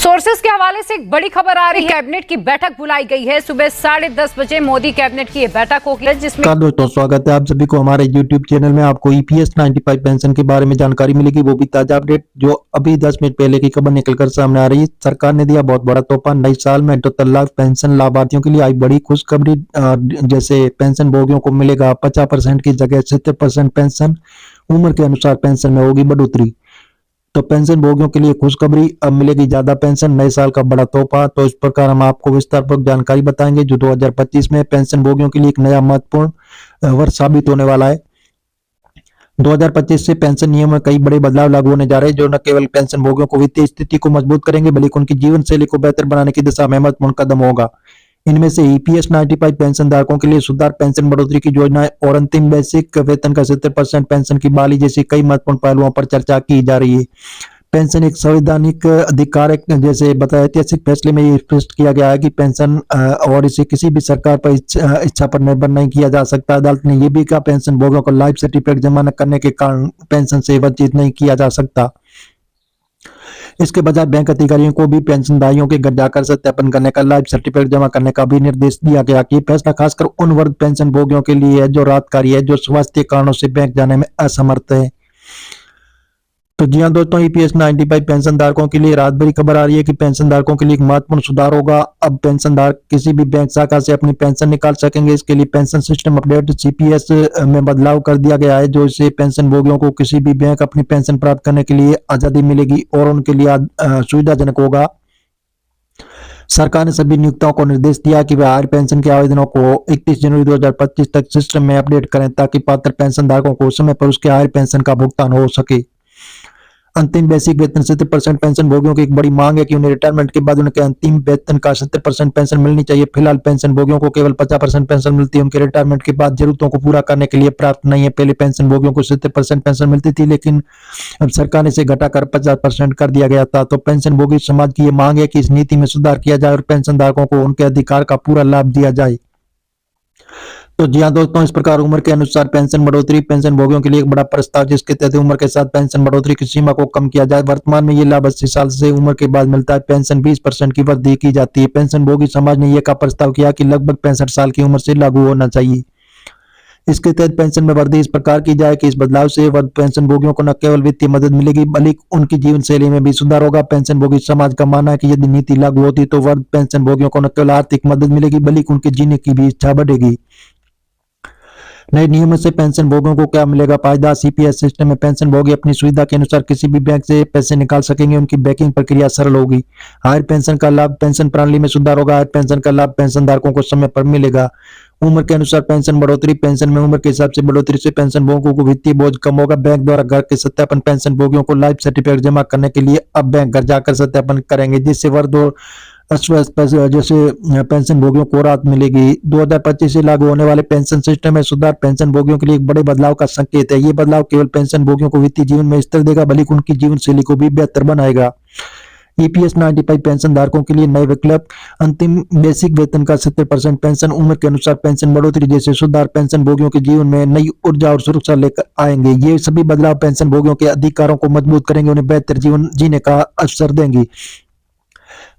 Sources के हवाले से एक बड़ी खबर आ रही है। कैबिनेट की बैठक बुलाई गई है। सुबह 10:30 बजे मोदी कैबिनेट की बैठक होगी, जिसमें दोस्तों स्वागत है आप सभी को हमारे YouTube चैनल में। आपको EPS 95 पेंशन के बारे में जानकारी मिलेगी, वो भी ताजा अपडेट जो अभी 10 मिनट पहले की खबर निकलकर सामने आ रही है। सरकार ने दिया बहुत बड़ा तोहफा। नए साल में 78 लाख पेंशन लाभार्थियों के लिए आई बड़ी खुशखबरी। जैसे पेंशन भोगियों को मिलेगा 50% की जगह 70% पेंशन। उम्र के अनुसार पेंशन में होगी बढ़ोतरी। तो पेंशन भोगियों के लिए खुशखबरी, अब मिलेगी ज्यादा पेंशन। नए साल का बड़ा तोहफा। तो इस प्रकार हम आपको विस्तारपूर्वक जानकारी बताएंगे जो 2025 में पेंशन भोगियों के लिए एक नया महत्वपूर्ण वर्ष साबित होने वाला है। 2025 से पेंशन नियम में कई बड़े बदलाव लागू होने जा रहे हैं जो न केवल पेंशन भोगियों को वित्तीय स्थिति को मजबूत करेंगे बल्कि उनकी जीवन शैली को बेहतर बनाने की दिशा में महत्वपूर्ण कदम होगा। इनमें से EPS 95 पेंशन धारकों के लिए सुधार, पेंशन बढ़ोतरी की योजना और अंतिम बेसिक वेतन का 70% पेंशन की बहाली जैसी कई महत्वपूर्ण पहलुओं पर चर्चा की जा रही है। पेंशन एक संवैधानिक अधिकार है। जैसे बताया, ऐतिहासिक फैसले में ये स्पष्ट किया गया है कि पेंशन और इसे किसी भी सरकार पर इच्छा पर निर्भर नहीं किया जा सकता। अदालत ने यह भी कहा पेंशन भोगियों को लाइफ सर्टिफिकेट जमा न करने के कारण पेंशन से वंचित नहीं किया जा सकता। इसके बजाय बैंक अधिकारियों को भी पेंशनधारियों के घर जाकर सत्यापन करने का, लाइफ सर्टिफिकेट जमा करने का भी निर्देश दिया गया कि फैसला खासकर उन वर्ग पेंशन भोगियों के लिए है जो राहतकारी है, जो स्वास्थ्य कारणों से बैंक जाने में असमर्थ है। तो जी हाँ दोस्तों, EPS 95 पेंशन धारकों के लिए राहत भरी खबर आ रही है कि पेंशन धारकों के लिए एक महत्वपूर्ण सुधार होगा। अब पेंशन धारक किसी भी बैंक शाखा से अपनी पेंशन निकाल सकेंगे। इसके लिए पेंशन सिस्टम अपडेट CPS में बदलाव कर दिया गया है, जो इससे पेंशन भोगियों को किसी भी बैंक अपनी पेंशन प्राप्त करने के लिए आजादी मिलेगी और उनके लिए सुविधाजनक होगा। सरकार ने सभी नियोक्ताओं को निर्देश दिया कि वे हायर पेंशन के आवेदनों को 31 जनवरी 2025 तक सिस्टम में अपडेट करें ताकि पात्र पेंशन धारकों को समय पर उसके हायर पेंशन का भुगतान हो सके। अंतिम बेसिक वेतन 70% पेंशन भोगियों की एक बड़ी मांग है कि उन्हें रिटायरमेंट के बाद उनके अंतिम वेतन का 70% पेंशन मिलनी चाहिए। फिलहाल पेंशन भोगियों को केवल 50% पेंशन मिलती है। उनके रिटायरमेंट के बाद जरूरतों को पूरा करने के लिए पर्याप्त नहीं है। पहले पेंशन भोगियों को 70% पेंशन मिलती थी, लेकिन अब सरकार ने इसे घटाकर 50% कर दिया गया था। तो पेंशन भोगी समाज की ये मांग है कि इस नीति में सुधार किया जाए और पेंशन धारकों को उनके अधिकार का पूरा लाभ दिया जाए। तो जी हाँ दोस्तों, इस प्रकार उम्र के अनुसार पेंशन बढ़ोतरी पेंशन भोगियों के लिए एक बड़ा प्रस्ताव, जिसके तहत उम्र के साथ पेंशन बढ़ोतरी की सीमा को कम किया जाए। वर्तमान में ये लाभ 80 साल से उम्र के बाद मिलता है। पेंशन 20% की वृद्धि की जाती है। पेंशन भोगी समाज ने यह का प्रस्ताव किया कि लगभग 65 साल की उम्र से लागू होना चाहिए। इसके तहत पेंशन में वृद्धि इस प्रकार की जाए कि इस बदलाव से वृद्ध पेंशन भोगियों को न केवल वित्तीय मदद मिलेगी बल्कि उनकी जीवन शैली में भी सुधार होगा। पेंशन भोगी समाज का मानना है कि यदि नीति लागू होती तो वृद्ध पेंशन भोगियों को न केवल आर्थिक मदद मिलेगी बल्कि उनके जीने की भी इच्छा बढ़ेगी। नए नियमों से पेंशन भोगियों को क्या मिलेगा फायदा? CPS सिस्टम में पेंशन भोगी अपनी सुविधा के अनुसार किसी भी बैंक से पैसे निकाल सकेंगे। उनकी बैंकिंग प्रक्रिया सरल होगी। हायर पेंशन का लाभ, पेंशन प्रणाली में सुधार होगा। हायर पेंशन का लाभ पेंशन धारकों को समय पर मिलेगा। उम्र के अनुसार पेंशन बढ़ोतरी, पेंशन में उम्र के हिसाब से बढ़ोतरी से पेंशन भोगियों को वित्तीय बोझ कम होगा। बैंक द्वारा घर के सत्यापन, पेंशन भोगियों को लाइफ सर्टिफिकेट जमा करने के लिए अब बैंक घर जाकर सत्यापन करेंगे, जिससे वर्ग और अस्वस्थ जैसे पेंशन भोगियों को राहत मिलेगी। 2025 से लागू होने वाले पेंशन सिस्टम में सुधार पेंशन भोगियों के लिए एक बड़े बदलाव का संकेत है। ये बदलाव केवल पेंशन भोगियों को वित्तीय जीवन में स्थिर देगा बल्कि उनकी जीवन शैली को भी बेहतर बनाएगा। EPS 95 पेंशन धारकों के लिए नए विकल्प, अंतिम बेसिक वेतन का 70% पेंशन, उम्र के अनुसार पेंशन बढ़ोतरी जैसे सुधार पेंशन भोगियों के जीवन में नई ऊर्जा और सुरक्षा लेकर आएंगे। ये सभी बदलाव पेंशन भोगियों के अधिकारों को मजबूत करेंगे, उन्हें बेहतर जीवन जीने का अवसर देंगी।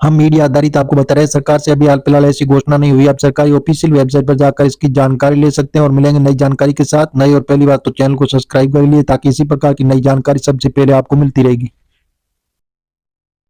हम मीडिया आधारित आपको बता रहे हैं, सरकार से अभी हाल फिलहाल ऐसी घोषणा नहीं हुई। आप सरकारी ऑफिशियल वेबसाइट पर जाकर इसकी जानकारी ले सकते हैं और मिलेंगे नई जानकारी के साथ। नई और पहली बात तो चैनल को सब्सक्राइब कर लीजिए ताकि इसी प्रकार की नई जानकारी सबसे पहले आपको मिलती रहेगी।